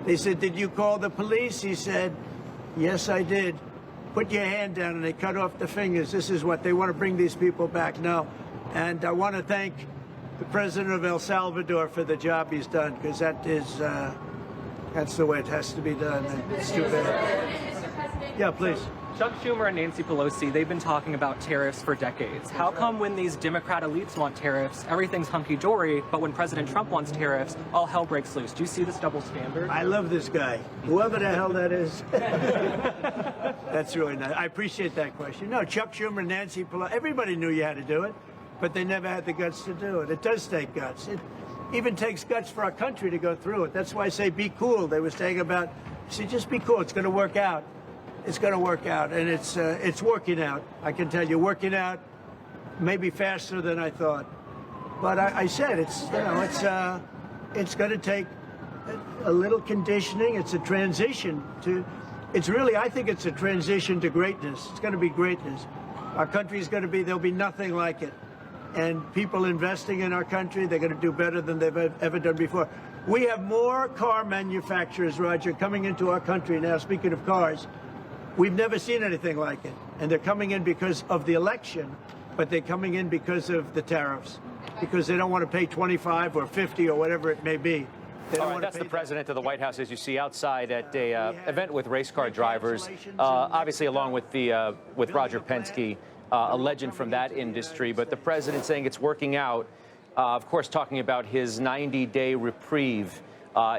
They said, did you call the police? He said, yes, I did. Put your hand down, and they cut off the fingers. This is what they want to bring these people back now. And I want to thank the president of El Salvador for the job he's done, because that is, that's the way it has to be done. And it's too bad. Yeah, please. Chuck Schumer and Nancy Pelosi, they've been talking about tariffs for decades. How come when these Democrat elites want tariffs, everything's hunky-dory, but when President Trump wants tariffs, all hell breaks loose? Do you see this double standard? I love this guy, whoever the hell that is. That's really nice. I appreciate that question. No, Chuck Schumer, Nancy Pelosi, everybody knew you had to do it, but they never had the guts to do it. It does take guts. It even takes guts for our country to go through it. That's why I say be cool. They were saying about, see, just be cool. It's going to work out. It's going to work out, and it's working out. I can tell you, working out maybe faster than I thought. But I said it's, you know, it's going to take a little conditioning. It's a transition to, it's really, I think it's a transition to greatness. It's going to be greatness. Our country is going to be, there'll be nothing like it. And people investing in our country, they're going to do better than they've ever done before. We have more car manufacturers, Roger, coming into our country now, speaking of cars. We've never seen anything like it. And they're coming in because of the election, but they're coming in because of the tariffs, because they don't want to pay 25 or 50 or whatever it may be. All right, that's the president of the White House, as you see outside at a event with race car drivers, obviously along with with Roger Penske, a legend from that industry. But the president saying it's working out, of course, talking about his 90-day reprieve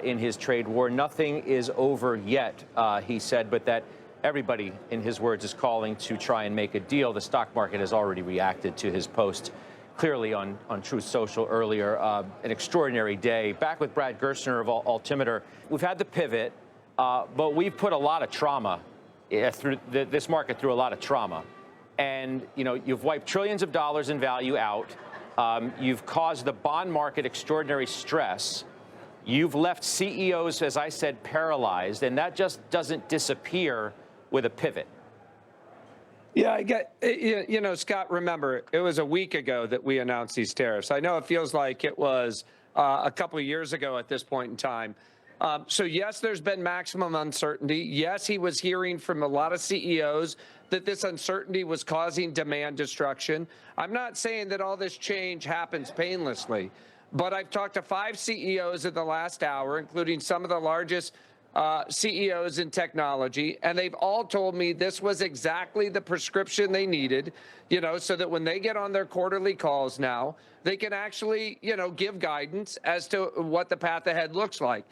in his trade war. Nothing is over yet, he said, but that everybody, in his words, is calling to try and make a deal. The stock market has already reacted to his post, clearly on Truth Social earlier. An extraordinary day. Back with Brad Gerstner of Altimeter. We've had the pivot, but we've put a lot of trauma through this market, through a lot of trauma. And, you know, you've wiped trillions of dollars in value out. You've caused the bond market extraordinary stress. You've left CEOs, as I said, paralyzed, and that just doesn't disappear with a pivot. Yeah, I get, you know, Scott, remember, it was a week ago that we announced these tariffs. I know it feels like it was a couple of years ago at this point in time. So, yes, there's been maximum uncertainty. Yes, he was hearing from a lot of CEOs that this uncertainty was causing demand destruction. I'm not saying that all this change happens painlessly, but I've talked to 5 CEOs in the last hour, including some of the largest CEOs in technology, and they've all told me this was exactly the prescription they needed, you know, so that when they get on their quarterly calls now, they can actually, you know, give guidance as to what the path ahead looks like.